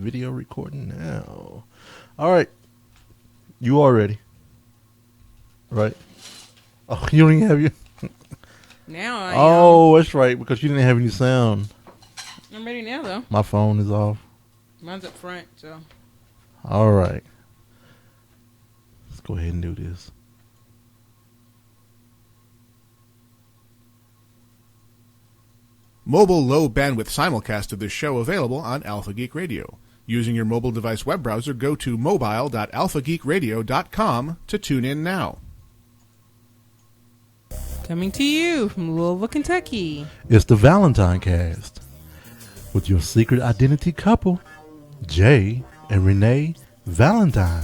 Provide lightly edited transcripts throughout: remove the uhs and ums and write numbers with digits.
Video recording now. All right. You all ready? Right? Oh, you don't even have your... Now I Oh, that's right, because you didn't have any sound. I'm ready now, though. My phone is off. Mine's up front, so. All right. Let's go ahead and do this. Mobile low bandwidth simulcast of this show available on Alpha Geek Radio. Using your mobile device web browser, go to mobile.alphageekradio.com to tune in now. Coming to you from Louisville, Kentucky. It's the ValentineCast with your secret identity couple, Jay and Renee Valentine.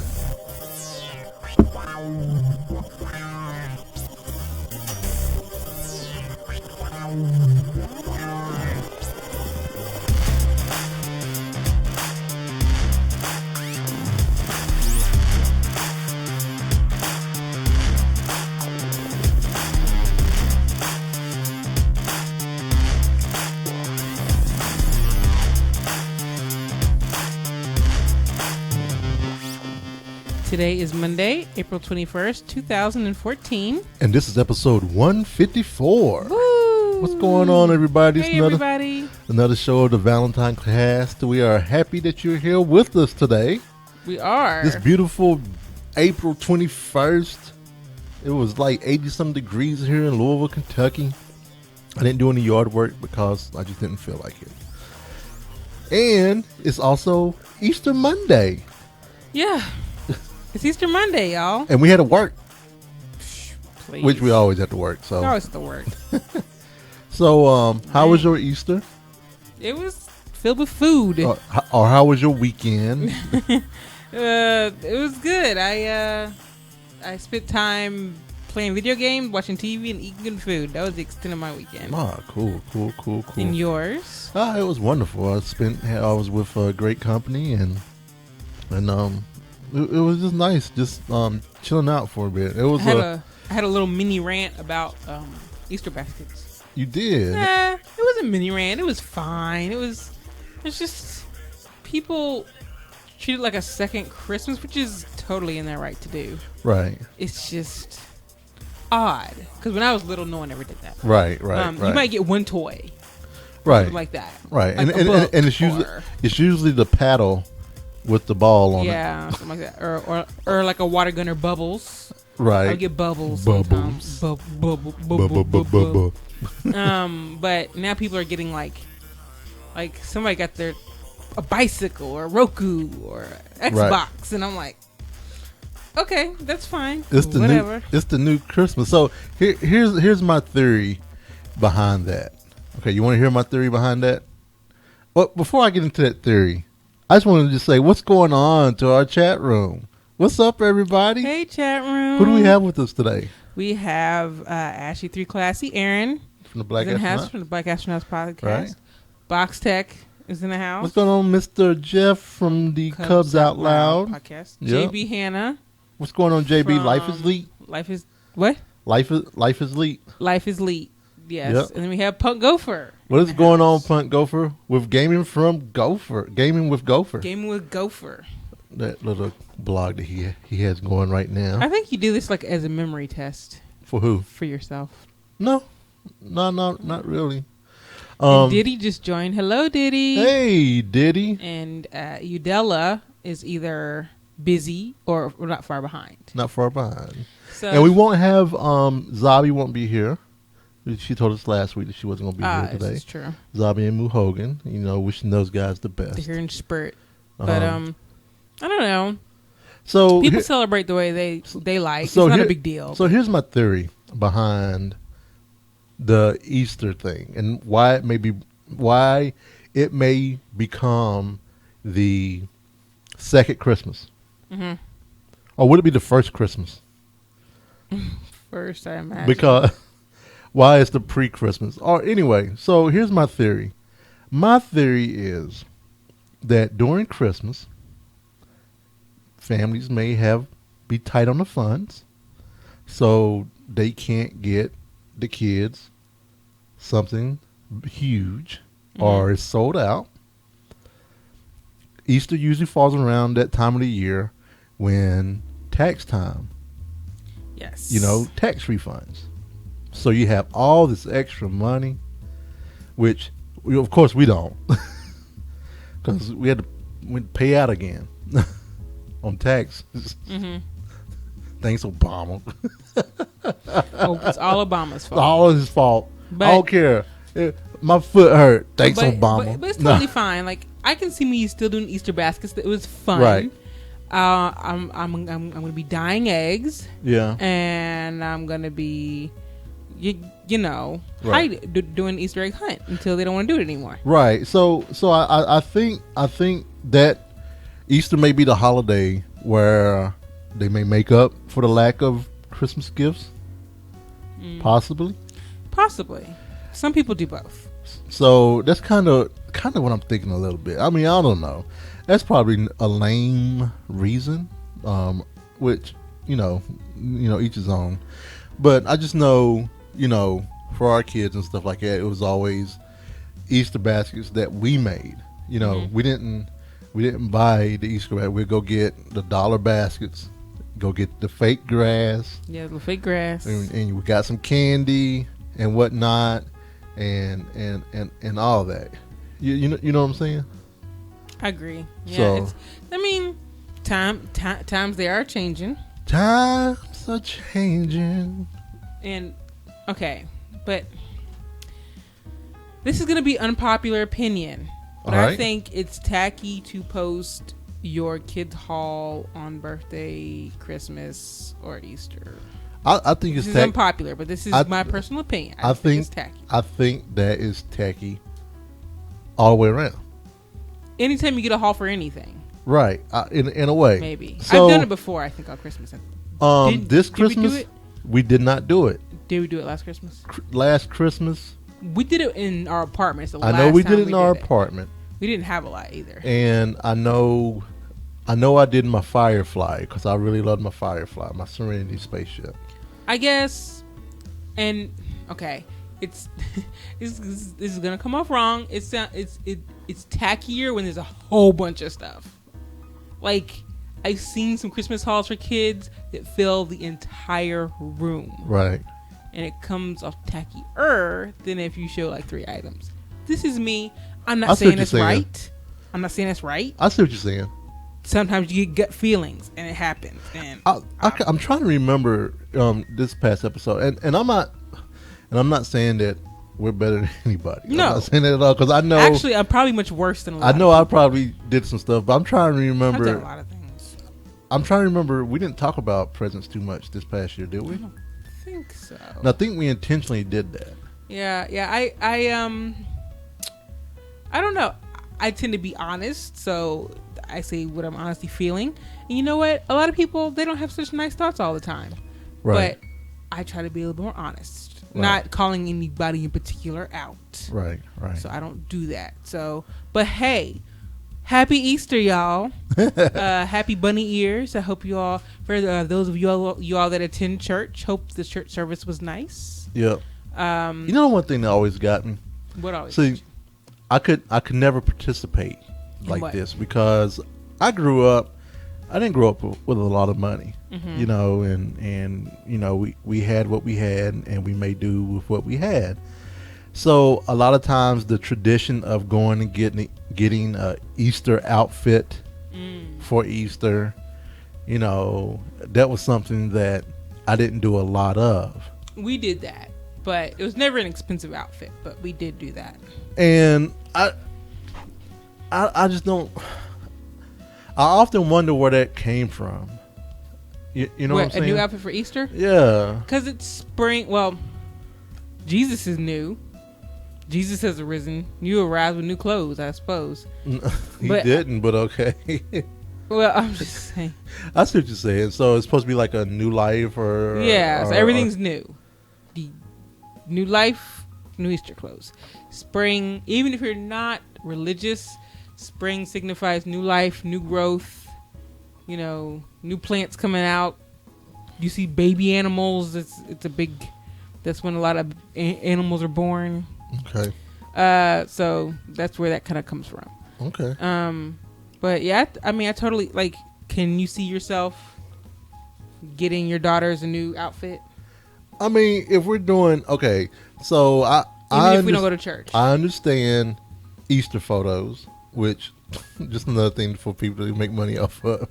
Today is Monday, April 21st, 2014. And this is episode 154. Woo! What's going on, everybody? Hey, everybody. Another show of the ValentineCast. We are happy that you're here with us today. We are. This beautiful April 21st. It was like 80-some degrees here in Louisville, Kentucky. I didn't do any yard work because I just didn't feel like it. And it's also Easter Monday. Yeah. It's Easter Monday, y'all. And we had to work. Please. Which we always have to work. So, Always have to work. So, how was your Easter? It was filled with food. Or how was your weekend? It was good. I spent time playing video games, watching TV, and eating good food. That was the extent of my weekend. Ah, cool. And yours? It was wonderful. I was with a great company and it was just nice, just chilling out for a bit. It was I had a little mini rant about Easter baskets. You did? Nah, it was a mini rant. It was fine. It's just people treat it like a second Christmas, which is totally in their right to do. Right. It's just odd because when I was little, no one ever did that. Right. You might get one toy, right, like that. Right, like and it's usually the paddle with the ball on it. Yeah, something like that, or like a water gunner bubbles. Right. I would get bubbles. Bubbles. Sometimes. But now people are getting like somebody got a bicycle or Roku or Xbox, right. And I'm like, okay, that's fine. Whatever. It's the new Christmas. So here's my theory behind that. Okay, you want to hear my theory behind that? Well, before I get into that theory, I just wanted to just say what's going on to our chat room. What's up, everybody? Hey, chat room. Who do we have with us today? We have Ashley 3 Classy, Aaron from the Black Astronauts. From the Black Astronauts podcast. Right. Box Tech is in the house. What's going on, Mr. Jeff from the Cubs Out Loud podcast? Yep. JB Hannah. What's going on, JB? Life is Leet. Life is what? Life is Leet. Life is Leet. Yes. Yep. And then we have Punk Gopher. What is going on, Punk Gopher? With Gaming with Gopher. Gaming with Gopher. That little blog that he has going right now. I think you do this like as a memory test. For who? For yourself. No, not really. And Diddy just joined. Hello, Diddy. Hey, Diddy. And Udella is either busy or not far behind. Not far behind. So, and we won't have Zabi won't be here. She told us last week that she wasn't going to be here today. That's true. Zabi and Moo Hogan, wishing those guys the best. They're in spurt. But I don't know. So people celebrate the way they like. So it's not a big deal. So here's my theory behind the Easter thing and why it may become the second Christmas. Mm-hmm. Or would it be the first Christmas? First, I imagine. Because why is the pre-Christmas? Or anyway, so here's my theory. My theory is that during Christmas, families may be tight on the funds, so they can't get the kids something huge or it's sold out. Easter usually falls around that time of the year when tax time. Yes. Tax refunds. So you have all this extra money, which, of course, we don't. Because we had to pay out again on taxes. Mm-hmm. Thanks, Obama. It's all Obama's fault. All his fault. But, I don't care. My foot hurt. Thanks, Obama. But it's totally fine. Like, I can see me still doing Easter baskets. It was fun. Right. I'm gonna be dyeing eggs. Yeah. And I'm gonna be, Right. doing Easter egg hunt until they don't want to do it anymore. Right. So I think that Easter may be the holiday where they may make up for the lack of Christmas gifts. Possibly. Some people do both. So that's kind of what I'm thinking a little bit. I mean, I don't know. That's probably a lame reason, which each his own. But I just know, for our kids and stuff like that, it was always Easter baskets that we made. We didn't buy the Easter basket. We'd go get the dollar baskets, go get the fake grass. Yeah, the fake grass, and we got some candy and whatnot, and all that. You know what I'm saying? I agree. So, times they are changing. Times are changing. And okay, but this is going to be unpopular opinion. But All right. I think it's tacky to post your kids' haul on birthday, Christmas, or Easter. I think this it's is unpopular, but this is my personal opinion. I think it's tacky. I think that is tacky all the way around. Anytime you get a haul for anything. Right. In a way. Maybe. So, I've done it before, I think, on Christmas. This Christmas, we do it? We did not do it. Did we do it last Christmas? Last Christmas? We did it in our apartment. I know we did it in our apartment. We didn't have a lot either. And I know I did my Firefly because I really love my Firefly, my Serenity spaceship. I guess, and okay, it's this is gonna come off wrong. It's tackier when there's a whole bunch of stuff. Like, I've seen some Christmas hauls for kids that fill the entire room. Right. And it comes off tackier than if you show like 3 items. This is me. I'm not saying it's right. I'm not saying it's right. I see what you're saying. Sometimes you get gut feelings, and it happens. And I'm trying to remember this past episode, and I'm not saying that we're better than anybody. No, I'm not saying that at all because I know. Actually, I'm probably much worse than a lot. I know I probably did some stuff, but I'm trying to remember. I've done a lot of things. I'm trying to remember. We didn't talk about presents too much this past year, did we? I don't think so. And I think we intentionally did that. Yeah. I don't know. I tend to be honest, so I say what I'm honestly feeling. And you know what? A lot of people, they don't have such nice thoughts all the time. Right. But I try to be a little more honest. Right. Not calling anybody in particular out. Right. So I don't do that. So, but hey, happy Easter, y'all. Happy bunny ears. I hope you all, for those of you all that attend church, hope the church service was nice. Yep. You know one thing that always got me? What always? See, I could never participate like this because I didn't grow up with a lot of money, and we had what we had and we made do with what we had. So a lot of times the tradition of going and getting a Easter outfit for Easter, that was something that I didn't do a lot of. We did that, but it was never an expensive outfit, but we did do that. And I just don't. I often wonder where that came from. You know what I'm saying? A new outfit for Easter? Yeah. Because it's spring. Well, Jesus is new. Jesus has arisen. You arise with new clothes, I suppose. He didn't, but okay. Well, I'm just saying. I see what you're saying. So it's supposed to be like a new life, or so everything's new. The new life, new Easter clothes. Spring, even if you're not religious, spring signifies new life, new growth, new plants coming out. You see baby animals. It's a big, that's when a lot of animals are born. Okay. So that's where that kind of comes from. Okay. But yeah, I mean, I totally like. Can you see yourself getting your daughters a new outfit? I mean, if we're doing okay, so Even if we don't go to church. I understand Easter photos, which just another thing for people to make money off of.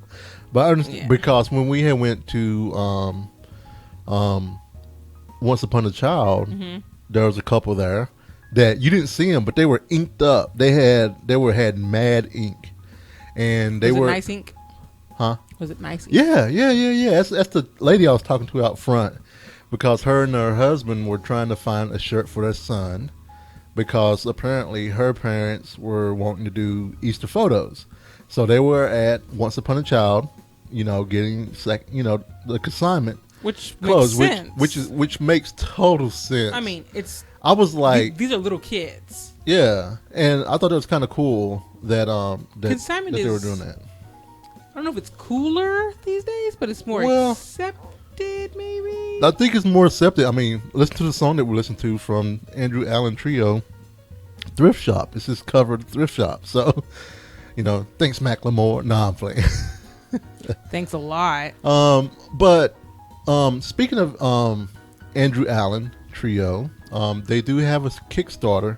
But I understand because when we had went to Once Upon a Child, there was a couple there that you didn't see them, but they were inked up. They had mad ink, and they were nice ink. Huh? Was it nice ink? Yeah. That's the lady I was talking to out front, because her and her husband were trying to find a shirt for their son, because apparently her parents were wanting to do Easter photos, so they were at Once Upon a Child, getting the consignment. Which clothes, makes sense. which makes total sense. I mean, I was like, these are little kids. Yeah, and I thought it was kind of cool that consignment that they were doing that. I don't know if it's cooler these days, but it's more accepted, maybe. I think it's more accepted. I mean, listen to the song that we listened to from Andrew Allen Trio, "Thrift Shop." It's just covered thrift shop. So, thanks Macklemore. Nah, I'm playing. Thanks a lot. But speaking of Andrew Allen Trio, they do have a Kickstarter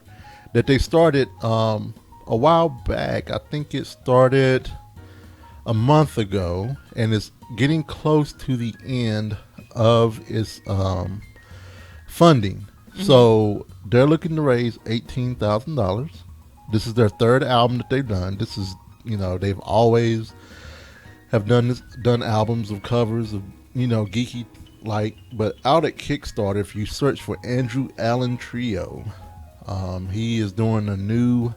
that they started a while back. I think it started a month ago, and it's getting close to the end of its funding. So they're looking to raise $18,000. This is their third album that they've done. This is, they've always have done albums of covers of, geeky but out at Kickstarter, if you search for Andrew Allen Trio, he is doing a new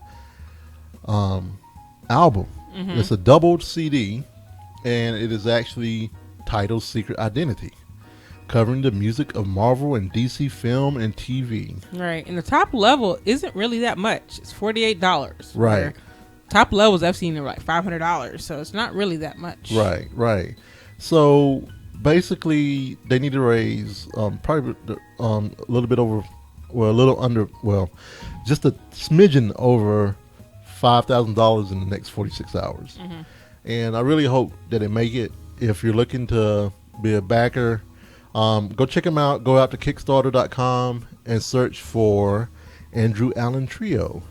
album. It's a doubled CD, and it is actually titled Secret Identity, covering the music of Marvel and DC film and TV. Right, and the top level isn't really that much. It's $48. Right. Top levels I've seen are like $500, so it's not really that much. Right. So basically, they need to raise probably a little bit over, just a smidgen over $5,000 in the next 46 hours. And I really hope that they make it. If you're looking to be a backer, go check them out. Go out to Kickstarter.com and search for Andrew Allen Trio.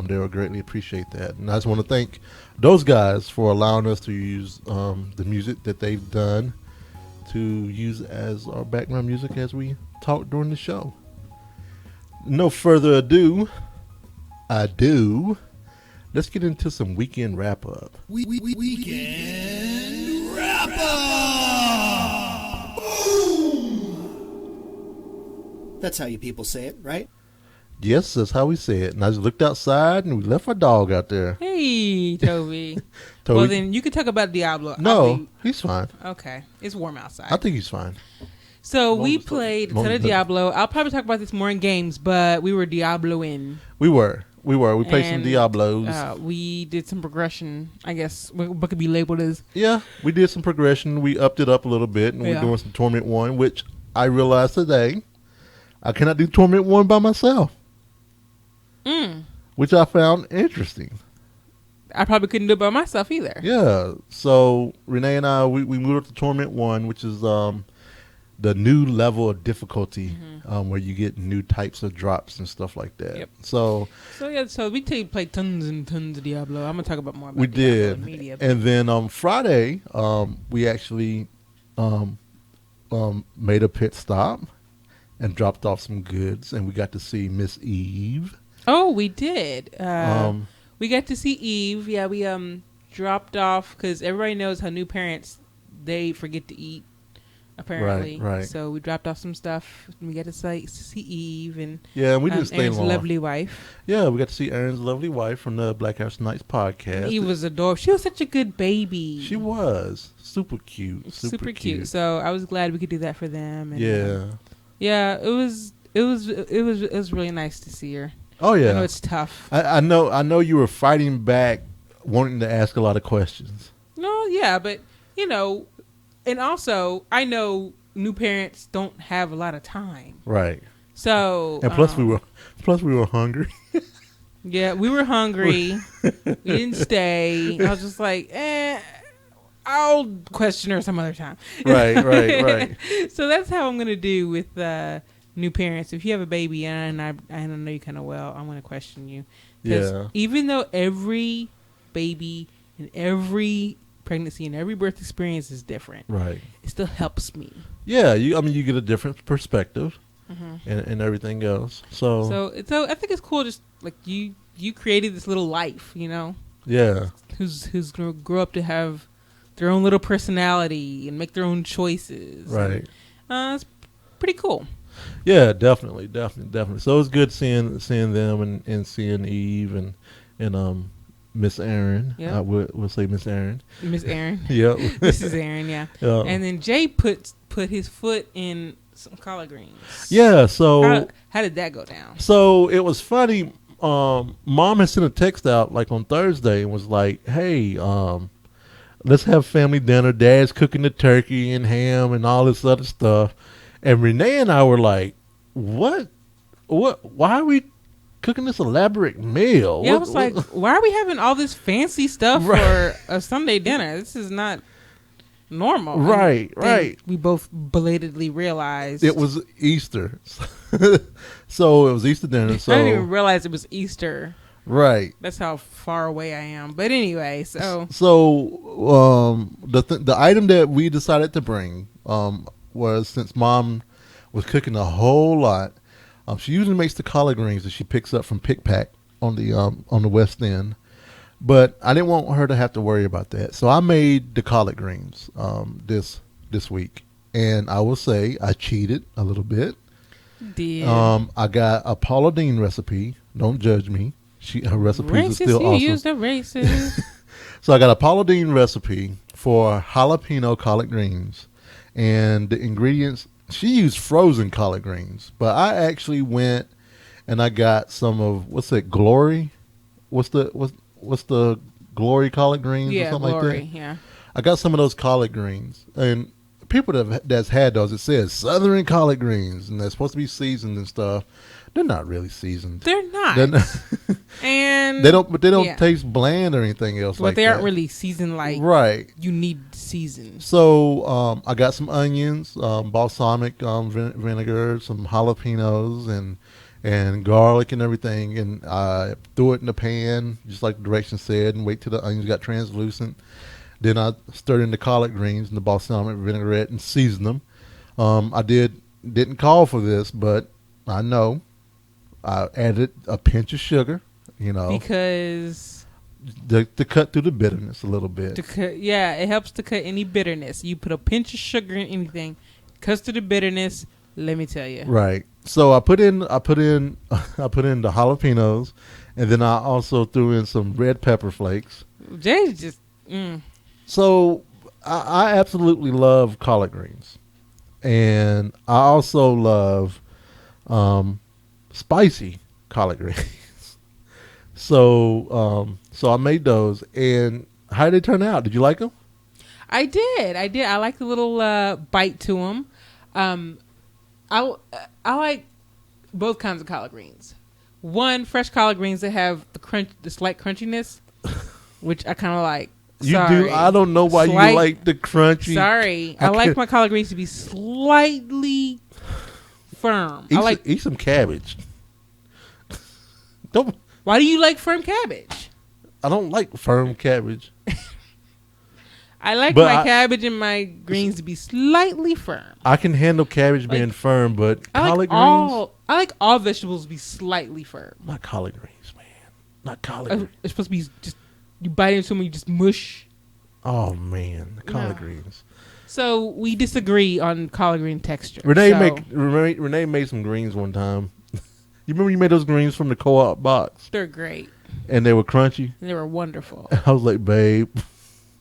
They will greatly appreciate that. And I just want to thank those guys for allowing us to use the music that they've done to use as our background music as we talk during the show. No further ado, let's get into some weekend wrap up. Weekend wrap up. That's how you people say it, right? Yes, that's how we say it. And I just looked outside and we left our dog out there. Hey, Toby. Well, then you can talk about Diablo. No, he's fine. Okay. It's warm outside. I think he's fine. So we played a ton of Diablo. I'll probably talk about this more in games, but we were Diablo'in. We were. We played some Diablos. We did some progression, I guess. What could be labeled as? Yeah, we did some progression. We upped it up a little bit, and we're doing some Torment 1, which I realized today I cannot do Torment 1 by myself. Which I found interesting. I probably couldn't do it by myself either. Yeah. So Renee and I, we moved up to Torment 1, which is the new level of difficulty, where you get new types of drops and stuff like that. Yep. So we played tons and tons of Diablo. I'm gonna talk about more about we Diablo did. And media. And then on Friday, we actually made a pit stop and dropped off some goods, and we got to see Miss Eve. Oh, we did. We got to see Eve. Yeah, we dropped off because everybody knows how new parents, they forget to eat, apparently. Right. So we dropped off some stuff. We got to see Eve and we didn't stay Aaron's long. lovely wife. Yeah, we got to see Aaron's lovely wife from the Black House Nights podcast. And Eve was adorable. She was such a good baby. She was super cute. Super cute. So I was glad we could do that for them. And, it was really nice to see her. Oh yeah, I know it's tough. I know you were fighting back, wanting to ask a lot of questions. No, yeah, but and also I know new parents don't have a lot of time, right? So and plus we were hungry. Yeah, we were hungry. We didn't stay. I was just like, I'll question her some other time. Right. So that's how I'm going to do with new parents. If you have a baby, and I know you kind of well, I'm going to question you. 'Cause Yeah. even though every baby and every pregnancy and every birth experience is different, Right. it still helps me. Yeah, you get a different perspective and everything else. So So I think it's cool. Just like you created this little life, yeah, who's gonna grow up to have their own little personality and make their own choices. right. And, it's pretty cool. Yeah, definitely. So it's good seeing them and seeing Eve and Miss Aaron. Yeah. We'll say Miss Aaron. Miss Aaron. Yep. Mrs. Aaron, yeah. And then Jay put his foot in some collard greens. Yeah. So how did that go down? So it was funny. Mom had sent a text out like on Thursday and was like, "Hey, let's have family dinner. Dad's cooking the turkey and ham and all this other stuff." And Renee and I were like, "What? Why are we cooking this elaborate meal?" Yeah, I was like, "Why are we having all this fancy stuff for a Sunday dinner? This is not normal." Right. We both belatedly realized It was Easter. So it was Easter dinner. So I didn't even realize it was Easter. right. That's how far away I am. But anyway, so the item that we decided to bring was, since Mom was cooking a whole lot. She usually makes the collard greens that she picks up from Pick Pack on the West End, but I didn't want her to have to worry about that. So I made the collard greens this week, and I will say I cheated a little bit. did I got a Paula Deen recipe. Don't judge me. Her recipes are racist? still You awesome. used a racist. So I got a Paula Deen recipe for jalapeno collard greens, and the ingredients. She used frozen collard greens, but I actually went and I got some of Glory? What's the Glory collard greens or something Glory, like that? yeah. I got some of those collard greens, and people that's had those, it says Southern collard greens, and they're supposed to be seasoned and stuff. They're not really seasoned. They're not. And They don't yeah. taste bland or anything else But like that. they aren't really seasoned like right. you need seasoned. So I got some onions, balsamic vinegar, some jalapenos, and garlic and everything, and I threw it in the pan just like the directions said, and wait till the onions got translucent. Then I stirred in the collard greens and the balsamic vinaigrette and seasoned them. I didn't call for this, but I know I added a pinch of sugar, because to cut through the bitterness a little bit. it helps to cut any bitterness. You put a pinch of sugar in anything, cuts to the bitterness. Let me tell you. Right. So I put in the jalapenos, and then I also threw in some red pepper flakes. Jay's just. So I absolutely love collard greens, and I also love spicy collard greens. So I made those, and how did they turn out? Did you like them? I did. I like the little bite to them. I like both kinds of collard greens. One, fresh collard greens that have the slight crunchiness, which I kind of like. You Sorry. do. I don't know why you like the crunchy. Sorry, I like my collard greens to be slightly firm. Eat some cabbage. Don't. Why do you like firm cabbage? I don't like firm cabbage. I like my cabbage and my greens to be slightly firm. I can handle cabbage being firm, but collard greens. I like all vegetables to be slightly firm. Not collard greens, man. Not collard greens. It's supposed to be just you bite into them and you just mush. Oh man, the collard greens. So we disagree on collard green texture. Renee made some greens one time. You remember you made those greens from the co-op box? They're great. And they were crunchy. They were wonderful. I was like, babe.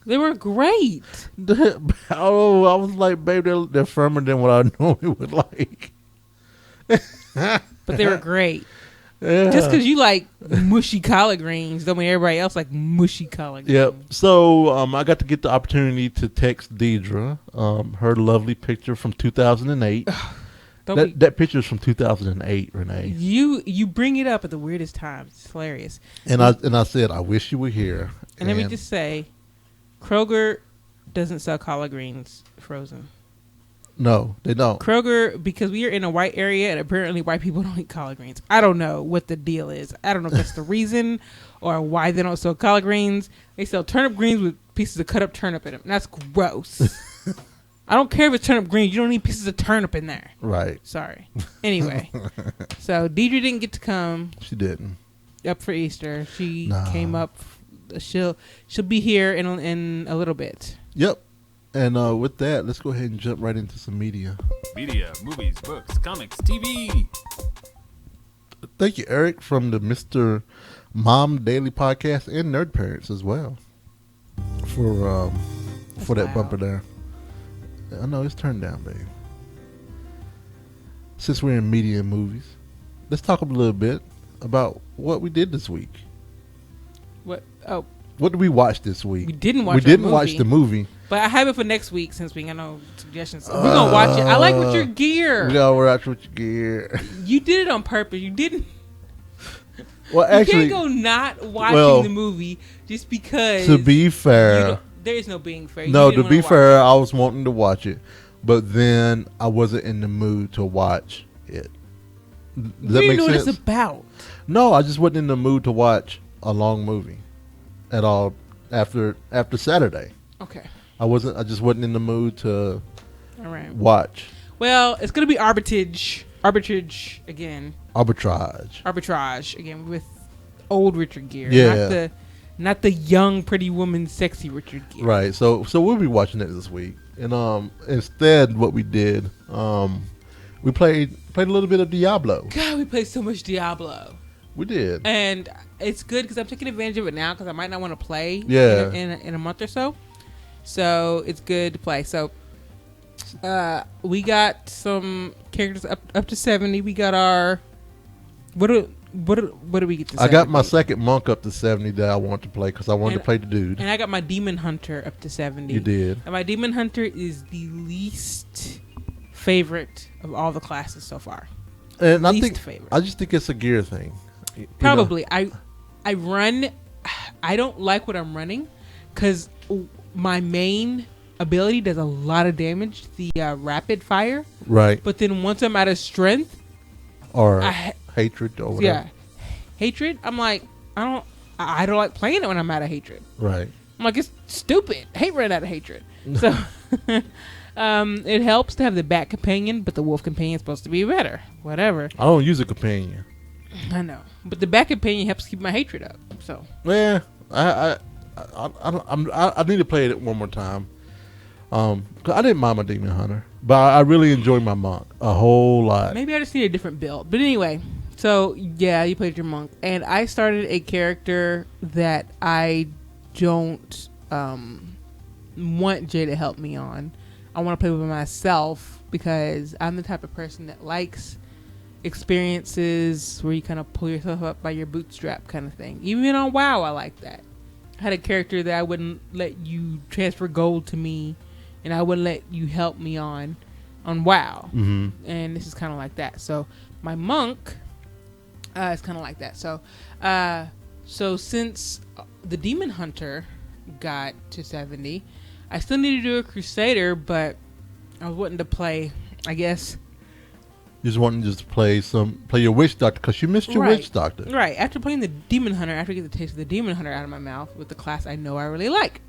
They were great. Oh, I was like, babe, they're firmer than what I normally would like. But they were great. Yeah. Just because you like mushy collard greens don't mean everybody else like mushy collard greens. Yep. So I got to get the opportunity to text Deidre her lovely picture from 2008. That picture's from 2008, Renee. You bring it up at the weirdest times. It's hilarious. And I said, I wish you were here. And let me just say, Kroger doesn't sell collard greens frozen. No, they don't. Kroger, because we are in a white area and apparently white people don't eat collard greens. I don't know what the deal is. I don't know if that's the reason or why they don't sell collard greens. They sell turnip greens with pieces of cut up turnip in them. And that's gross. I don't care if it's turnip greens. You don't need pieces of turnip in there. Right. Sorry. Anyway, so Deidre didn't get to come. She didn't. Up for Easter. She came up. She'll be here in a little bit. Yep. And with that, let's go ahead and jump right into some media. Media, movies, books, comics, TV. Thank you, Eric, from the Mr. Mom Daily Podcast and Nerd Parents as well for that bumper there. I know it's turned down, babe. Since we're in media and movies, let's talk a little bit about what we did this week. What? Oh, what did we watch this week? We didn't watch. The movie. But I have it for next week since we got no suggestions. We're gonna watch it. I like with your gear. We gotta watch with your gear. You did it on purpose. You didn't. Well, actually, you can't go not watching the movie just because. To be fair, there is no being fair. No, to be fair, I was wanting to watch it, but then I wasn't in the mood to watch it. Does that make sense? What it's about? No, I just wasn't in the mood to watch a long movie at all after Saturday. Okay. I just wasn't in the mood to watch. Well, it's gonna be Arbitrage again. Arbitrage again with old Richard Gere. Yeah. Not the young pretty woman sexy Richard Gere. Right. So we'll be watching it this week. And instead what we did, we played a little bit of Diablo. God, we played so much Diablo. We did. And it's good because I'm taking advantage of it now because I might not want to play in a month or so. So it's good to play. So we got some characters up to 70. We got our what do we get to 70? I got my second monk up to 70 that I want to play because I wanted to play the dude. And I got my demon hunter up to 70. You did. And my demon hunter is the least favorite of all the classes so far. And I just think it's a gear thing. Probably. You know? I run. I don't like what I'm running because my main ability does a lot of damage. The rapid fire. Right. But then once I'm out of strength or hatred or whatever. Yeah, hatred. I'm like I don't like playing it when I'm out of hatred. Right. I'm like it's stupid. I hate running out of hatred. So it helps to have the bat companion, but the wolf companion is supposed to be better. Whatever. I don't use a companion. I know, but the bat companion helps keep my hatred up. So yeah, I need to play it one more time. 'Cause I didn't mind my demon hunter, but I really enjoyed my monk a whole lot. Maybe I just need a different build. But anyway, so yeah, you played your monk, and I started a character that I don't want Jay to help me on. I want to play with myself because I'm the type of person that likes experiences where you kind of pull yourself up by your bootstrap kind of thing. Even on WoW, I like that. I had a character that I wouldn't let you transfer gold to me, and I wouldn't let you help me on WoW. Mm-hmm. And this is kind of like that. So my monk is kind of like that. So since the demon hunter got to 70, I still need to do a crusader, but I was wanting to play, I guess. You just wanting to play your witch doctor because you missed your witch doctor. Right. After playing the demon hunter, after I get the taste of the demon hunter out of my mouth with the class I know I really like.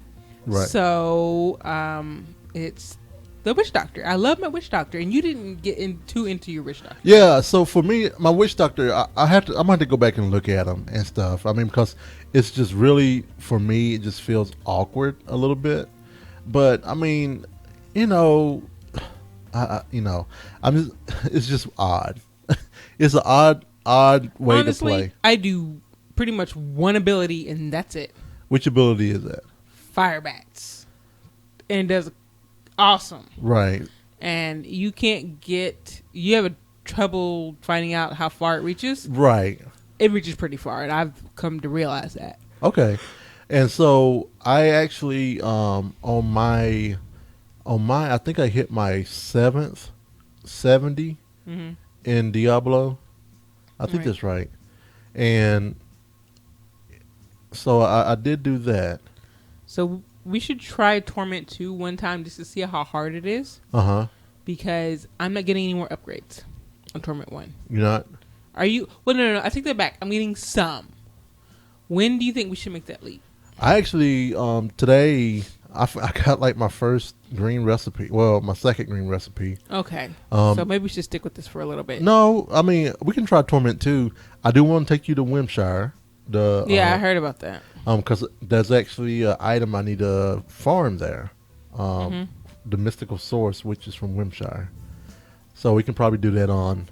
Right. So it's the witch doctor. I love my witch doctor, and you didn't get too into your witch doctor. Yeah. So for me, my witch doctor, I'm gonna have to go back and look at him and stuff. I mean, because it's just really for me, it just feels awkward a little bit. But I mean, I'm just. It's just odd. It's an odd way Honestly, to play. I do pretty much one ability, and that's it. Which ability is that? Fire bats, and it does awesome. Right. And you can't get. You have a trouble finding out how far it reaches. Right. It reaches pretty far, and I've come to realize that. Okay. And so I actually on my I think I hit my 7th 70 in Diablo. I think Right. that's right. And so I did do that. So we should try Torment 2 one time just to see how hard it is. Uh-huh. Because I'm not getting any more upgrades on Torment 1. You're not? Are you? Well, no. I take that back. I'm getting some. When do you think we should make that leap? I actually, today, I got like my first green recipe. Well, my second green recipe. Okay. So maybe we should stick with this for a little bit. No, I mean, we can try Torment 2. I do want to take you to Wimshire. Yeah, I heard about that. Because there's actually an item I need to farm there. The mystical source, which is from Wimshire. So we can probably do that on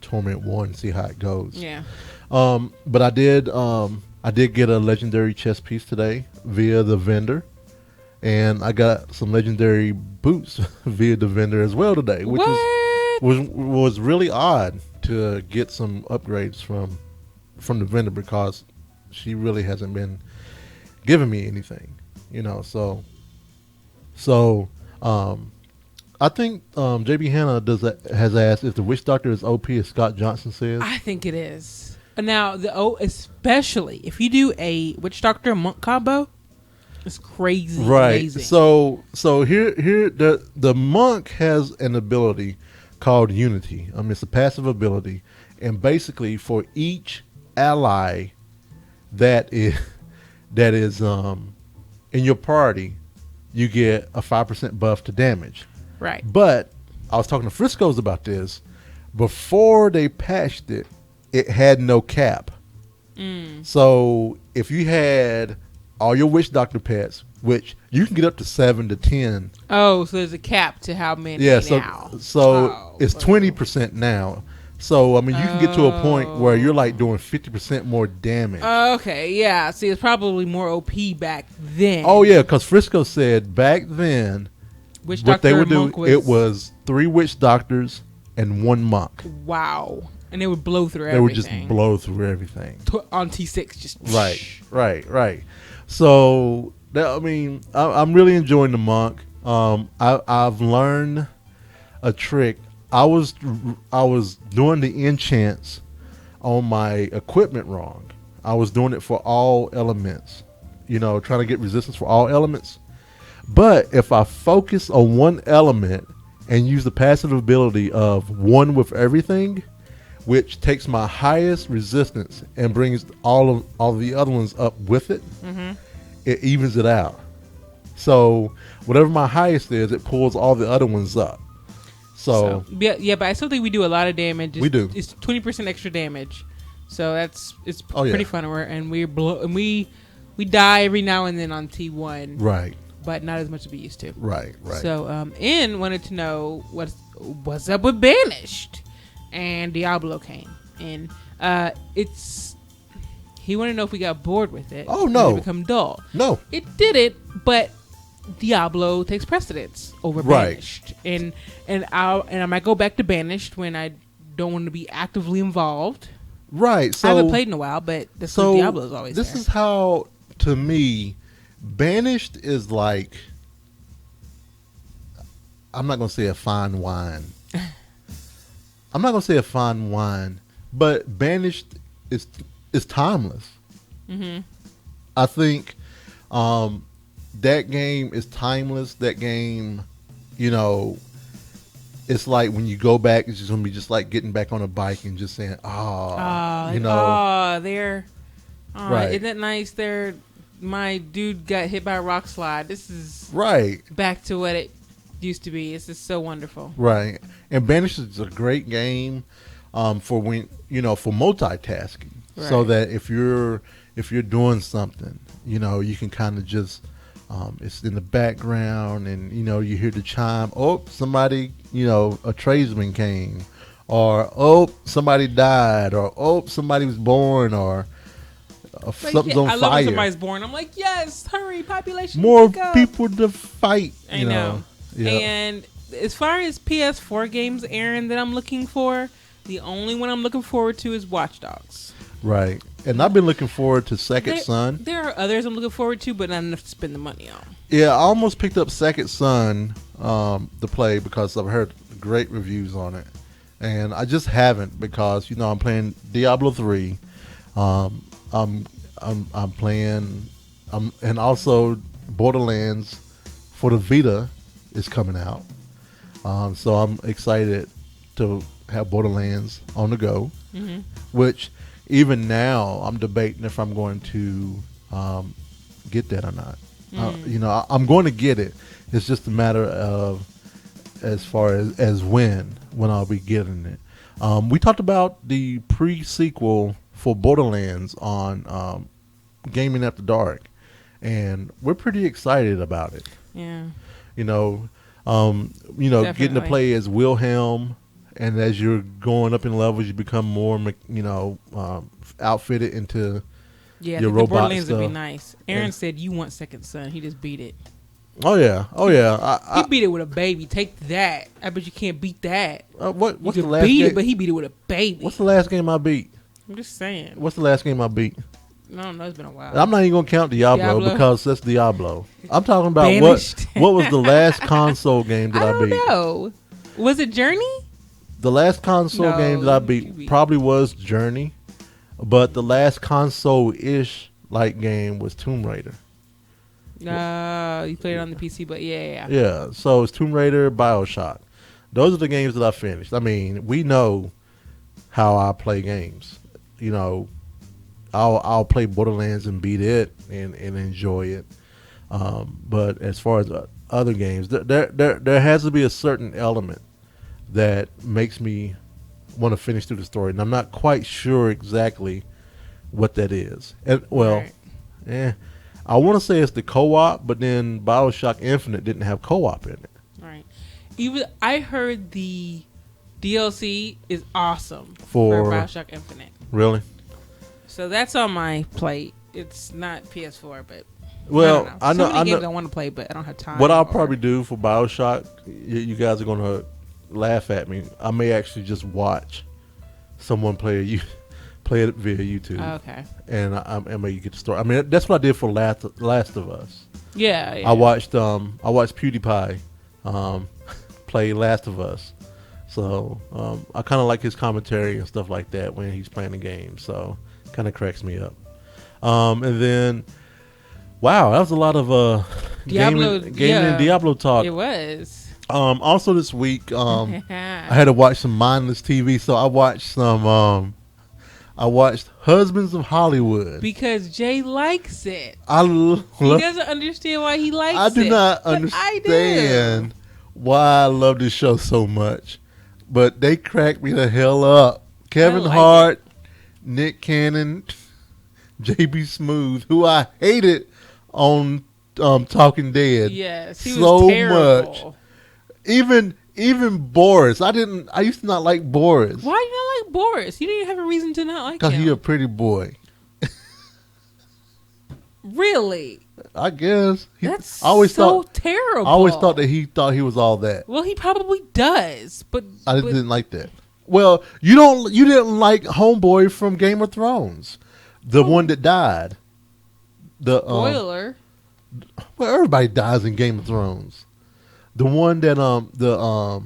Torment 1, see how it goes. Yeah. But I did get a legendary chess piece today via the vendor. And I got some legendary boots via the vendor as well today, which was really odd to get some upgrades from the vendor because she really hasn't been giving me anything, So I think JB Hanna has asked if the witch doctor is OP as Scott Johnson says. I think it is. Now especially if you do a witch doctor monk combo, it's crazy. Right. Amazing. So here the monk has an ability called Unity. It's a passive ability, and basically for each ally that is in your party, you get a 5% buff to damage. Right. But I was talking to Frisco's about this. Before they patched it, it had no cap. So if you had all your witch doctor pets, which you can get up to 7 to 10. Oh, so there's a cap to how many now. So it's 20% now. So, you can get to a point where you're like doing 50% more damage. Okay, yeah. See, it's probably more OP back then. Oh, yeah, because Frisco said back then, what they would do, it was 3 witch doctors and 1 monk. Wow. And they would blow through everything. They would just blow through everything. On T6, just... Right. So, I'm really enjoying the monk. I've learned a trick. I was doing the enchants on my equipment wrong. I was doing it for all elements, trying to get resistance for all elements. But if I focus on one element and use the passive ability of one with everything, which takes my highest resistance and brings all the other ones up with it, it evens it out. So whatever my highest is, it pulls all the other ones up. So yeah, but I still think we do a lot of damage. We do. It's 20% extra damage, so it's Oh, yeah. pretty fun. And we die every now and then on T1, right, but not as much as we used to. right. So N wanted to know what's up with Banished, and Diablo came, and he wanted to know if we got bored with it. Oh, no. Did it become dull? No. It didn't, but Diablo takes precedence over Right. Banished, and I might go back to Banished when I don't want to be actively involved. Right. So I haven't played in a while, but that's what Diablo's always this there. is how, to me, Banished is like, I'm not going to say a fine wine. But Banished is timeless. I think that game is timeless. That game, it's like when you go back, it's just going to be just like getting back on a bike and just saying, right. Isn't that nice? My dude got hit by a rock slide. This is right back to what it used to be. This is so wonderful. Right. And Banished is a great game for when, for multitasking. Right. So that if you're doing something, you can kind of just, it's in the background and, you hear the chime. Oh, somebody, a tradesman came, or, somebody died, or, somebody was born, or something's on I fire. love when somebody's born. I'm like, yes, hurry, population. More pick up. people to fight. I know. Yeah. And as far as PS4 games, Aaron, that I'm looking for, the only one I'm looking forward to is Watch Dogs. Right. And I've been looking forward to Second Son. There are others I'm looking forward to, but not enough to spend the money on. Yeah, I almost picked up Second Son to play because I've heard great reviews on it. and I just haven't because I'm playing Diablo 3. I'm playing, and also Borderlands for the Vita is coming out. So I'm excited to have Borderlands on the go. Mm-hmm. Which even now I'm debating if I'm going to get that or not. I'm going to get it. It's just a matter of as far as when I'll be getting it. We talked about the pre-sequel for Borderlands on Gaming After Dark, and we're pretty excited about it. Yeah. Getting to Definitely. play as Wilhelm, and as you're going up in levels, you become more, outfitted into Yeah, your the robot Borderlands stuff. would be nice. Aaron Yeah. said you want Second Son. He just beat it. Oh yeah. He beat it with a baby. Take that. I bet you can't beat that. What's You the could last beat game? it, but he beat it with a baby. What's the last game I beat? I'm just saying. What's the last game I beat? I don't know. It's been a while. I'm not even gonna count Diablo because that's Diablo. I'm talking about Banished. what was the last console game that I I don't beat? know. Was it Journey? The last console No, game that I you beat beat- probably was Journey, but the last console-ish like game was Tomb Raider. No, you played it on the PC, but yeah. Yeah, so it's Tomb Raider, BioShock. Those are the games that I finished. I mean, we know how I play games. I'll play Borderlands and beat it and enjoy it. But as far as other games, there has to be a certain element that makes me want to finish through the story, and I'm not quite sure exactly what that is. And Right. I want to say it's the co-op, but then BioShock Infinite didn't have co-op in it. Right. Even I heard the DLC is awesome For- BioShock Infinite. Really? So that's on my plate. It's not PS4, but Well, I I don't know. So many games I I want to play, but I don't have time. What I'll or- probably do for BioShock, you guys are gonna laugh at me. I may actually just watch someone play it via YouTube, Okay. and I may get the story. I mean, that's what I did for Last of Us. Yeah. I watched PewDiePie play Last of Us, so I kind of like his commentary and stuff like that when he's playing the game. So kind of cracks me up. And then, wow, that was a lot of Diablo, gaming yeah. and Diablo talk. It was. Also this week, I had to watch some mindless TV, so I watched some. I watched Husbands of Hollywood. Because Jay likes it. He He doesn't understand why he likes it. I do not but understand why I love this show so much, but they cracked me the hell up. Kevin like Hart, Nick Cannon, JB Smooth, who I hated on Talking Dead. Yes, he so was terrible. much. Even Boris. I used to not like Boris Why do you not like Boris? You didn't have a reason to not like because him. he a pretty boy. Really? I guess. That's I always so thought, terrible. I always thought that he thought he was all that. Well, he probably does, but I didn't like that. Well, you didn't like Homeboy from Game of Thrones, the one that died. The spoiler. well, everybody dies in Game of Thrones. The one that the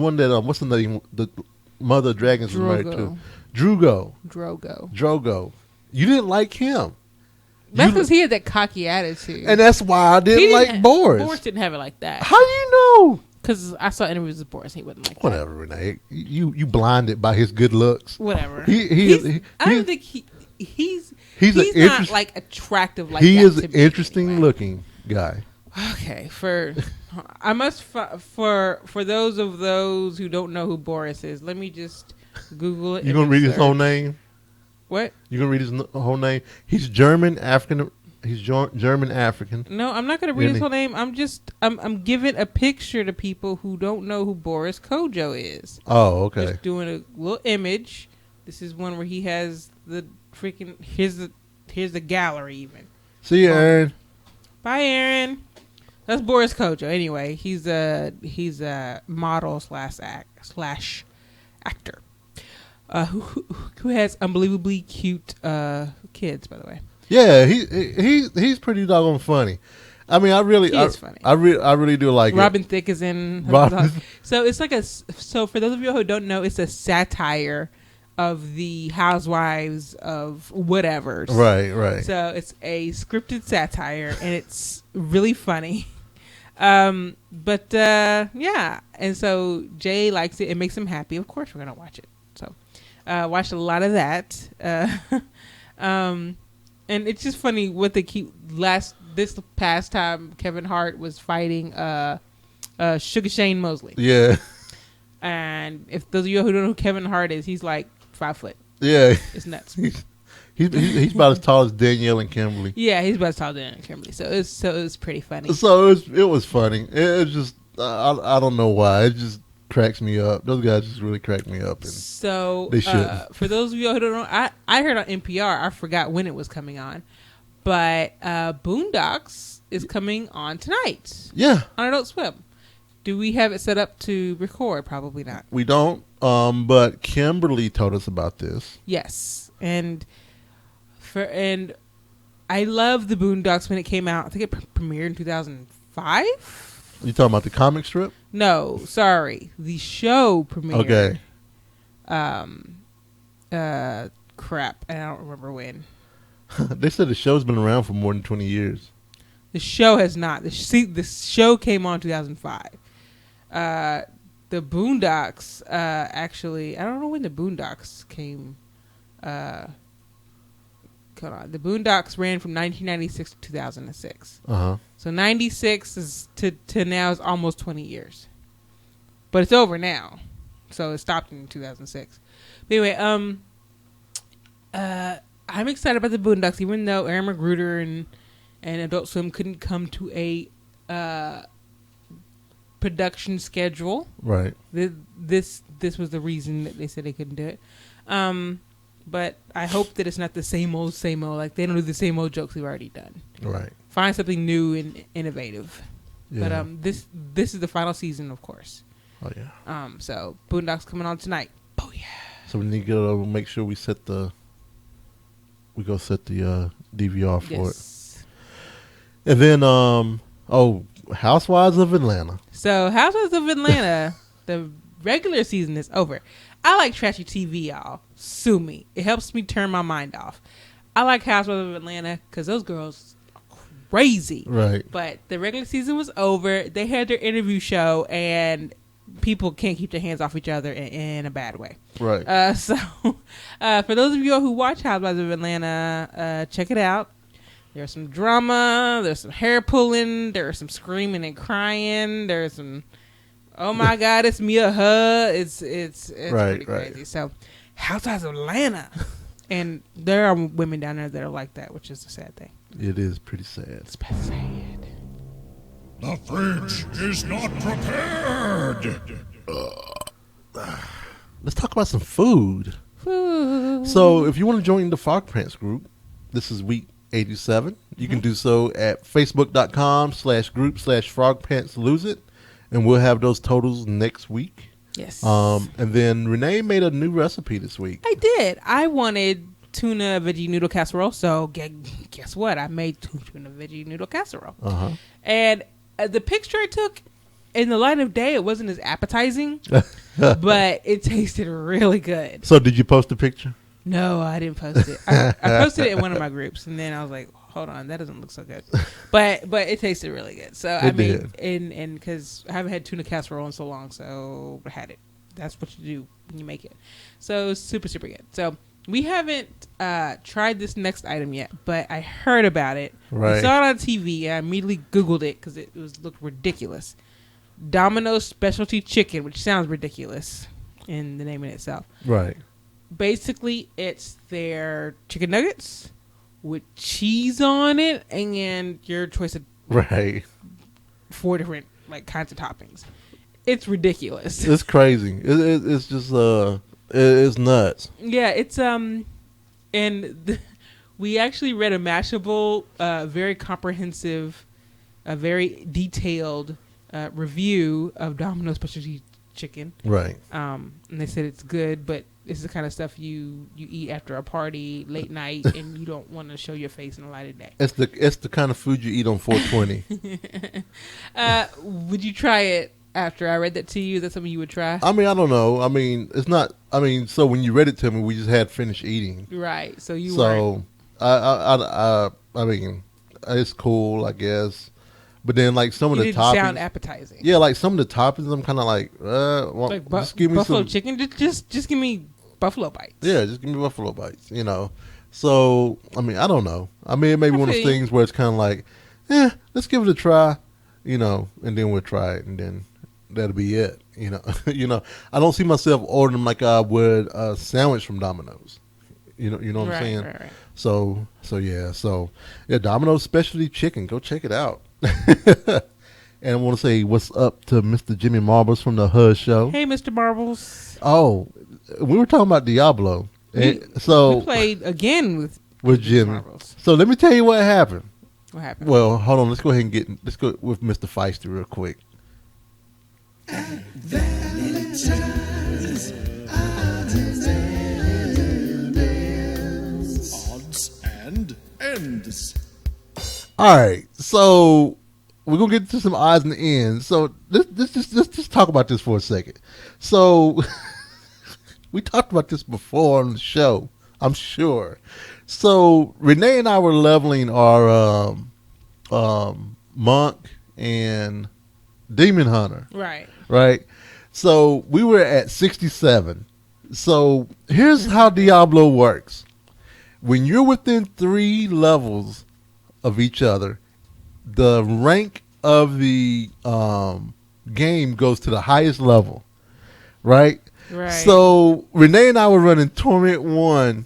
one that what's the name? The Mother of Dragons was married to. Drogo. You didn't like him. That's because he had that cocky attitude. And that's why I didn't like Boris. Boris didn't have it like that. How do you know? Because I saw interviews with Boris. He wasn't like Whatever, Renee. You blinded by his good looks. that. Whatever. I don't think he's an not interest- like attractive like he that is to an me, interesting anyway. looking guy. Okay, I must for those who don't know who Boris is, let me just Google it. You gonna read his whole name? What? You gonna read his whole name? He's German African. He's German African. No, I'm not gonna read his whole name. I'm giving a picture to people who don't know who Boris Kojo is. Oh, okay. Just doing a little image. This is one where he has the freaking here's the gallery even. See you, Aaron. Bye, Aaron. That's Boris Kojo. Anyway, he's a model slash actor who has unbelievably cute kids, by the way. Yeah, he's pretty doggone funny. I mean, I really, He is funny. I really do like Robin Thicke is in. Robin- So it's like so for those of you who don't know, it's a satire of the Housewives of whatever. it. Right. So it's a scripted satire, and it's really funny. Yeah, and so Jay likes it. It makes him happy. Of course, we're gonna watch it. So, watched a lot of that. And it's just funny what they keep this past time. Kevin Hart was fighting Sugar Shane Mosley. Yeah. And if those of you who don't know who Kevin Hart is, he's like 5 foot. Yeah. It's nuts. He's about as tall as Danielle and Kimberly. Yeah, he's about as tall as Kimberly. So it was pretty funny. So it was funny. It's just I don't know why. It just cracks me up. Those guys just really crack me up. And So they should. For those of you who don't know, I heard on NPR. I forgot when it was coming on, but Boondocks is coming on tonight. Yeah. On Adult Swim. Do we have it set up to record? Probably not. We don't. But Kimberly told us about this. Yes, and I love the Boondocks when it came out. I think it premiered in 2005. You talking about the comic strip? No, sorry, the show premiered. Okay. Crap, I don't remember when. They said the show's been around for more than 20 years. The show has not. The show came on 2005. The Boondocks, actually, I don't know when the Boondocks came. Hold on. The Boondocks ran from 1996 to 2006. So 96 is to now is almost 20 years. But it's over now. So it stopped in 2006. But anyway, I'm excited about the Boondocks, even though Aaron Magruder and Adult Swim couldn't come to a production schedule. Right. This was the reason that they said they couldn't do it. But I hope that it's not the same old. Like they don't do the same old jokes we've already done. Right. Find something new and innovative. Yeah. But this is the final season, of course. Oh yeah. So Boondocks coming on tonight. Oh yeah. So we need to go make sure we set the DVR for Yes. it. And then Housewives of Atlanta. So Housewives of Atlanta, the regular season is over. I like trashy TV, y'all. Sue me. It helps me turn my mind off. I like Housewives of Atlanta because those girls are crazy. Right. But the regular season was over. They had their interview show, and people can't keep their hands off each other in a bad way. Right. So for those of you who watch Housewives of Atlanta, check it out. There's some drama. There's some hair pulling. There's some screaming and crying. There's some, oh my God, it's Mia Huh. It's right, pretty crazy. So Housewives of Atlanta. And there are women down there that are like that, which is a sad thing. It is pretty sad. It's sad. The fridge is not prepared. Let's talk about some food. So if you want to join the Frogpants group, this is week 87. You can do so at facebook.com/group/frogpantslose-it, and we'll have those totals next week. Yes. And then Renee made a new recipe this week. I did. I wanted tuna veggie noodle casserole, so guess what? I made tuna veggie noodle casserole. And the picture I took, in the light of day, it wasn't as appetizing, but it tasted really good. So did you post a picture? No, I didn't post it. I posted it in one of my groups, and then I was like, hold on, that doesn't look so good. But it tasted really good. So I made, and because I haven't had tuna casserole in so long, so I had it. That's what you do when you make it. So super, super good. So we haven't tried this next item yet, but I heard about it. Right. I saw it on TV, and I immediately Googled it because it looked ridiculous. Domino specialty chicken, which sounds ridiculous in the name in itself. Right. Basically, it's their chicken nuggets with cheese on it and your choice of 4 different kinds of toppings. It's ridiculous. It's crazy. It's just it's nuts. Yeah, it's we actually read a Mashable, very comprehensive, very detailed review of Domino specialty chicken. Right. And they said it's good, but it's the kind of stuff you eat after a party late night and you don't want to show your face in the light of day. It's the kind of food you eat on 420. Would you try it after I read that to you? Is that something you would try? I mean, I don't know. I mean, it's not. I mean, so when you read it to me, we just had finished eating. Right. So you. So I mean, it's cool, I guess. But then, like some of the toppings, sound appetizing. Yeah, like some of the toppings, I'm kind of like, well, like just give me buffalo some chicken. Just give me buffalo bites. Yeah, just give me buffalo bites. You know. So I mean, I don't know. I mean, it may be one of those things where it's kind of like, let's give it a try. You know, and then we'll try it, and then that'll be it. You know, I don't see myself ordering them like I would a sandwich from Domino's. You know what I'm saying? Right. So yeah, Domino's specialty chicken. Go check it out. And I want to say what's up to Mr. Jimmy Marbles from the HUD show. Hey, Mr. Marbles. Oh, we were talking about Diablo. We played again with Jimmy. Marbles. So let me tell you what happened. What happened? Well, hold on. Let's go with Mr. Feisty real quick. Odds and ends. All right, so we're gonna get to some odds and ends. So let's just talk about this for a second. So we talked about this before on the show, I'm sure. So Renee and I were leveling our monk and demon hunter. Right. So we were at 67. So here's how Diablo works. When you're within 3 levels of each other, the rank of the game goes to the highest level, right? So Renee and I were running Torment 1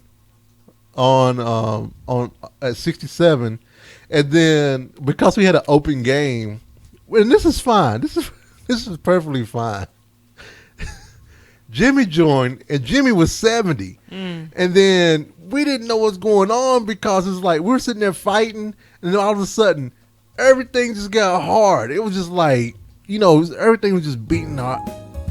on at 67, and then because we had an open game, and this is fine. This is perfectly fine. Jimmy joined, and Jimmy was 70, and then we didn't know what's going on because it's like we were sitting there fighting, and then all of a sudden, everything just got hard. It was just like, everything was just beating our.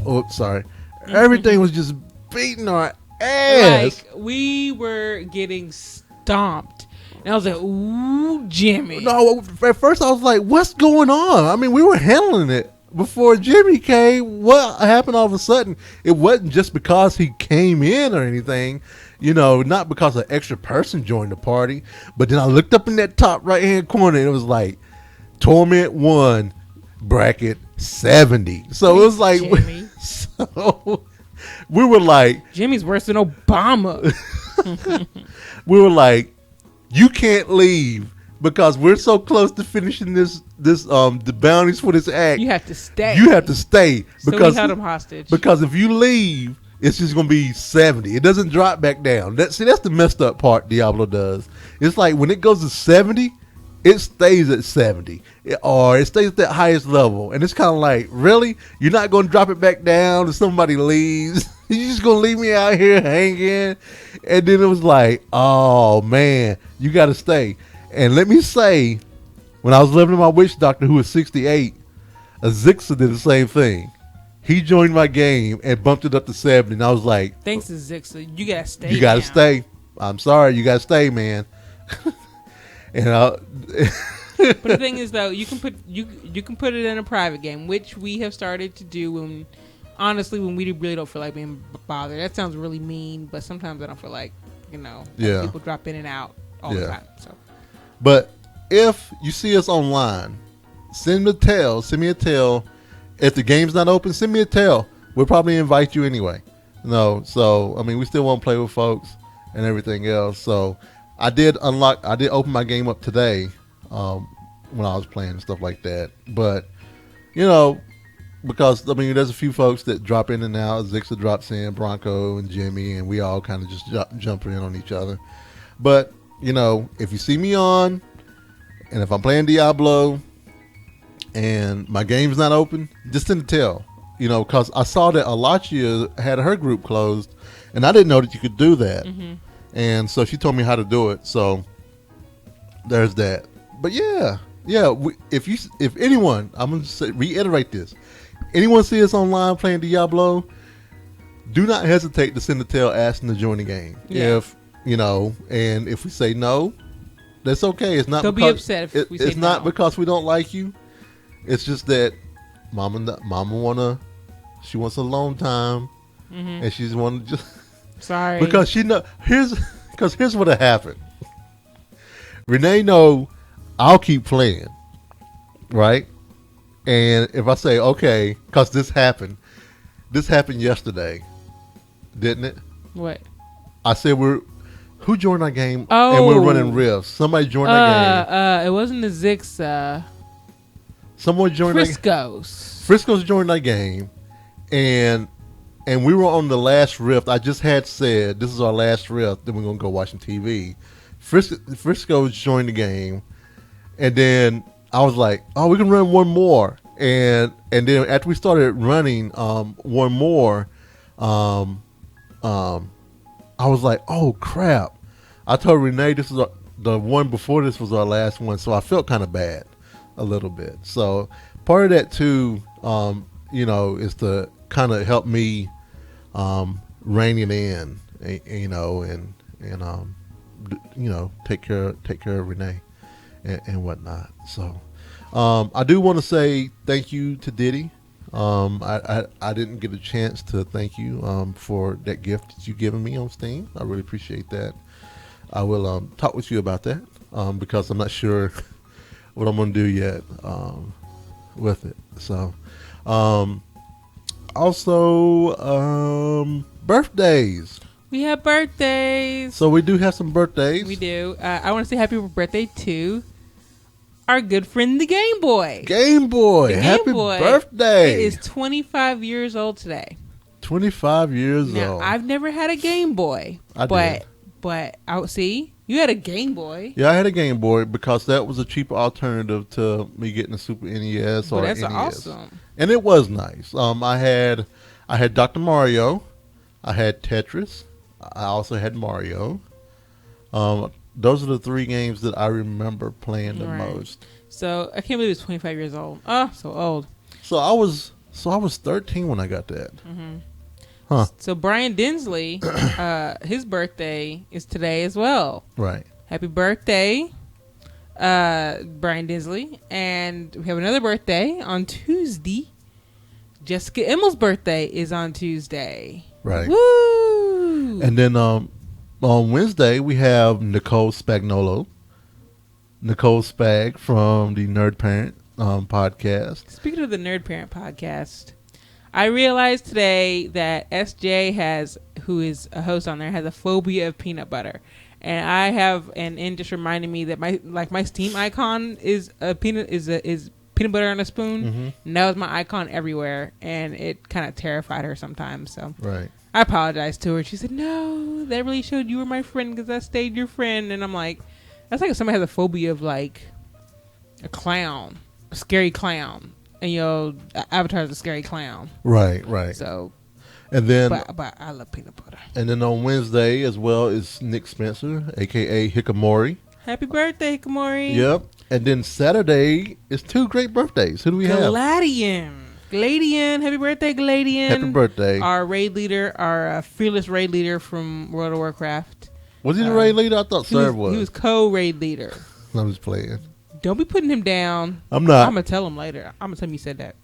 Oh, sorry. Everything was just beating our ass. Like we were getting stomped, and I was like, "Ooh, Jimmy!" No, at first I was like, "What's going on?" I mean, we were handling it before Jimmy came. What happened all of a sudden? It wasn't just because he came in or anything. Not because an extra person joined the party. But then I looked up in that top right-hand corner, and it was like, Torment 1, bracket 70. So it was like, so we were like, Jimmy's worse than Obama. We were like, you can't leave because we're so close to finishing the bounties for this act. You have to stay. So we held him hostage. Because if you leave, it's just going to be 70. It doesn't drop back down. That's the messed up part Diablo does. It's like when it goes to 70, it stays at 70. Or it stays at that highest level. And it's kind of like, really? You're not going to drop it back down if somebody leaves? You're just going to leave me out here hanging? And then it was like, oh, man, you got to stay. And let me say, when I was leveling my witch doctor who was 68, Azixa did the same thing. He joined my game and bumped it up to 70, and I was like, thanks to Zixa, you gotta stay. You gotta stay. I'm sorry, you gotta stay, man. And but the thing is, though, you can put it in a private game, which we have started to do when we really don't feel like being bothered. That sounds really mean, but sometimes I don't feel like people drop in and out all the time. So, but if you see us online, send me a tell. If the game's not open, send me a tell. We'll probably invite you anyway. So I mean, we still want to play with folks and everything else. So I did open my game up today when I was playing and stuff like that. But because I mean, there's a few folks that drop in and out. Zixa drops in, Bronco and Jimmy, and we all kind of just jump in on each other. But if you see me on, and if I'm playing Diablo, and my game's not open, just send a tell. Because I saw that Alachia had her group closed, and I didn't know that you could do that. Mm-hmm. And so she told me how to do it. So there's that. But yeah. If anyone, I'm gonna reiterate this. Anyone see us online playing Diablo, do not hesitate to send a tell asking to join the game. Yeah. If and if we say no, that's okay. It's not. Don't be upset if we say it's not no. because we don't like you. It's just that Mama she wants alone time, and she's want to just Sorry. because she know here's what happened. Renee know I'll keep playing, right? And if I say okay, because this happened yesterday, didn't it? What? I said who joined our game Oh. and we're running rifts. Somebody joined our game. It wasn't the Zix. Someone joined our Frisco's. Frisco's joined our game, and we were on the last rift. I just had said this is our last rift. Then we're gonna go watch some TV. Frisco's joined the game, and then I was like, "Oh, we can run one more." And then after we started running one more, I was like, "Oh crap!" I told Renee this is the one before this was our last one, so I felt kind of bad a little bit. So part of that too, is to kind of help me rein it in, and take care of Renee and whatnot. So I do want to say thank you to Diddy. I didn't get a chance to thank you for that gift that you've given me on Steam. I really appreciate that. I will talk with you about that because I'm not sure what I'm going to do yet with it. So also birthdays. We have birthdays. So we do have some birthdays. We do. I want to say happy birthday to our good friend, the Gameboy. Gameboy. Happy birthday. It is 25 years old today. 25 years now, old. I've never had a Game Boy. But I see you had a Game Boy. Yeah, I had a Game Boy because that was a cheaper alternative to me getting a Super NES or that's NES. Awesome. And it was nice. I had Dr. Mario. I had Tetris. I also had Mario. Those are the three games that I remember playing the most. So I can't believe it's 25 years old. Oh, so old. So I was 13 when I got that. Mm-hmm. Huh. So Bryon Densley, his birthday is today as well. Right. Happy birthday, Bryon Densley. And we have another birthday on Tuesday. Jessica Emmel's birthday is on Tuesday. Right. Woo! And then on Wednesday we have Nicole Spagnolo. Nicole Spag from the Nerd Parent podcast. Speaking of the Nerd Parent podcast, I realized today that SJ who is a host on there, has a phobia of peanut butter, and I have and just reminded me that my Steam icon is peanut butter on a spoon. Mm-hmm. And that was my icon everywhere, and it kind of terrified her sometimes. So right. I apologized to her. She said, "No, that really showed you were my friend because I stayed your friend." And I'm like, that's like if somebody has a phobia of like a clown, a scary clown. And Avatar's a scary clown. Right. So, and then, but I love peanut butter. And then on Wednesday as well is Nick Spencer, aka Hikamori. Happy birthday, Hikamori. Yep. And then Saturday is two great birthdays. Who do we have? Gladian. Happy birthday, Gladian. Happy birthday. Our raid leader, our fearless raid leader from World of Warcraft. Was he the raid leader? I thought Serv was. He was co-raid leader. I'm just playing. Don't be putting him down. I'm not. I'm going to tell him later. I'm going to tell him you said that.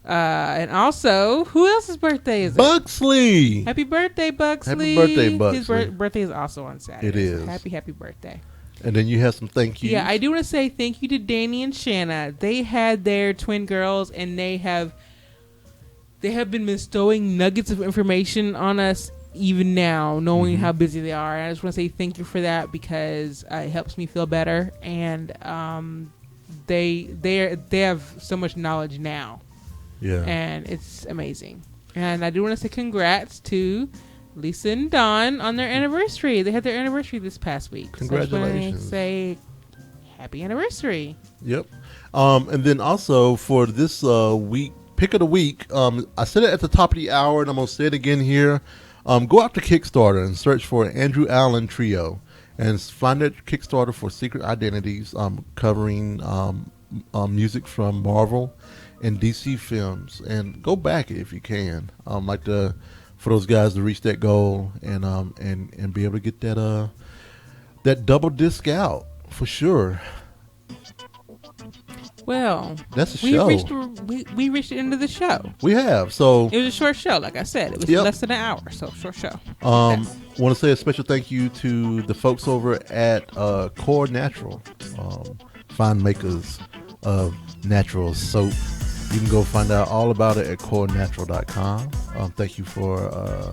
And also, who else's birthday is it? Buxley. Happy birthday, Buxley. Happy birthday, Buxley. His birthday is also on Saturday. It is. So happy birthday. And then you have some thank yous. Yeah, I do want to say thank you to Danny and Shanna. They had their twin girls, and they have been bestowing nuggets of information on us even now, knowing how busy they are. And I just want to say thank you for that because it helps me feel better. And they have so much knowledge now. Yeah. And it's amazing. And I do want to say congrats to Lisa and Dawn on their anniversary. They had their anniversary this past week. Congratulations. So I just want to say happy anniversary. Yep. And then also for this week, pick of the week, I said it at the top of the hour and I'm going to say it again here. Go out to Kickstarter and search for Andrew Allen Trio and find that Kickstarter for Secret Identities covering music from Marvel and DC films. And go back if you can. Like the for those guys to reach that goal and be able to get that double disc out for sure. Well, that's a we show. We reached the end of the show. We have. So it was a short show, like I said. It was less than an hour, so short show. Want to say a special thank you to the folks over at Core Natural, fine makers of natural soap. You can go find out all about it at corenatural.com. Thank you for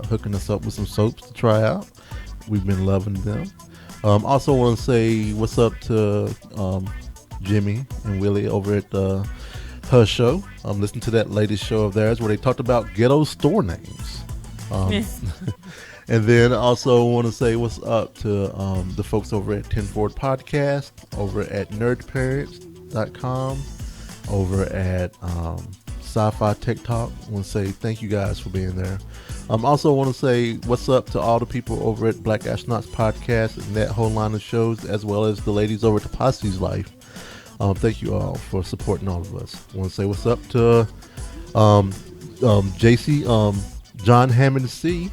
hooking us up with some soaps to try out. We've been loving them. Also want to say what's up to Jimmy and Willie over at her show. Listen to that latest show of theirs where they talked about ghetto store names. And then also want to say what's up to the folks over at 10 Forward Podcast, over at nerdparents.com, over at Sci-Fi Tech Talk. I want to say thank you guys for being there. Also want to say what's up to all the people over at Black Astronauts Podcast and that whole line of shows, as well as the ladies over at the Posse's Life. Thank you all for supporting all of us. I want to say what's up to JC, John Hammond C.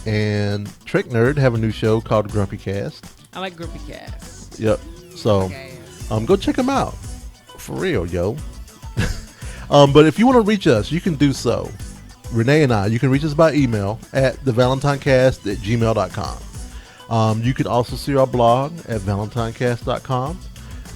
And Trick Nerd have a new show called Grumpy Cast. I like Grumpy Cast. Yep. So go check them out. For real, yo. But if you want to reach us, you can do so. Renee and I, you can reach us by email at thevalentinecast@gmail.com. You can also see our blog at valentinecast.com.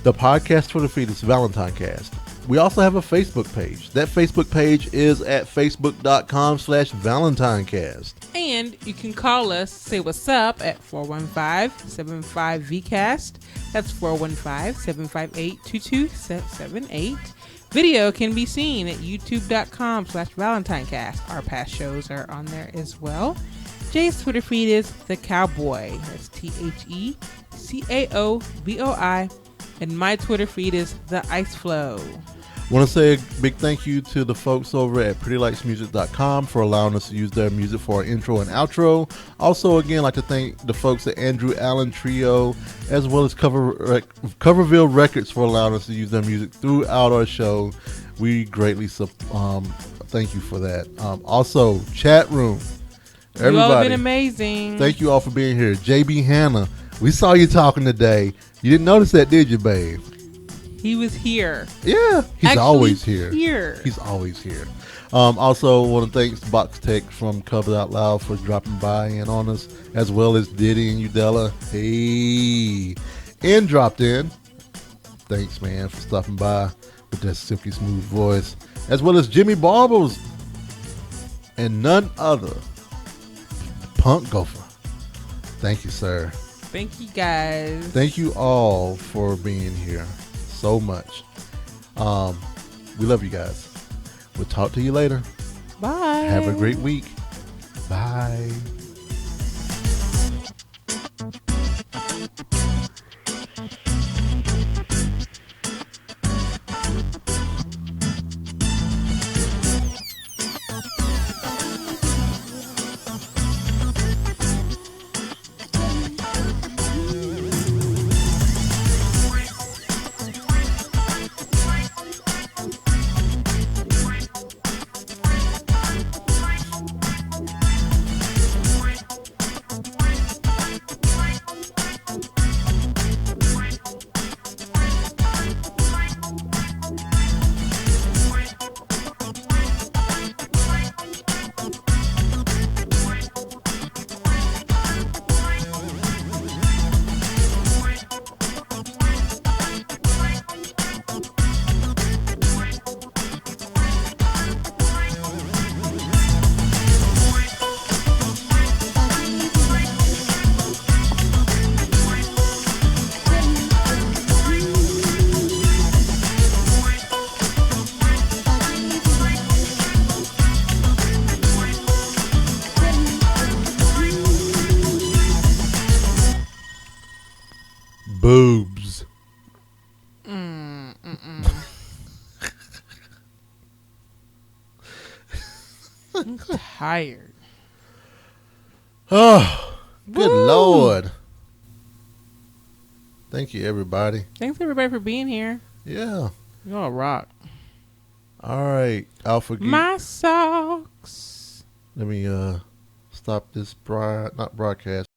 The podcast Twitter feed is ValentineCast. We also have a Facebook page. That Facebook page is at facebook.com/ValentineCast. And you can call us, say what's up at 415-75-VCAST. That's 415-758-2278. Video can be seen at youtube.com/ValentineCast. Our past shows are on there as well. Jay's Twitter feed is The Cowboy. That's TheCaoboi. And my Twitter feed is The Ice Flow. Want to say a big thank you to the folks over at prettylightsmusic.com for allowing us to use their music for our intro and outro. Also, again, like to thank the folks at Andrew Allen Trio, as well as Coverville Records for allowing us to use their music throughout our show. We greatly thank you for that. Also, chat room. Everybody, you all have been amazing. Thank you all for being here. JB Hannah, we saw you talking today. You didn't notice that, did you, babe? He was here. Yeah, he's always here. He's always here. Also, want to thank Box Tech from Covered Out Loud for dropping by and on us, as well as Diddy and Udella. Hey, and dropped in. Thanks, man, for stopping by with that silky smooth voice, as well as Jimmy Barbers and none other, Punk Gopher. Thank you, sir. Thank you, guys. Thank you all for being here so much. We love you guys. We'll talk to you later. Bye. Have a great week. Bye. Boobs. I'm tired. Oh, good Woo. Lord. Thank you, everybody. Thanks, everybody, for being here. Yeah. Y'all rock. All right, Alpha Geek. My socks. Let me stop this not broadcast.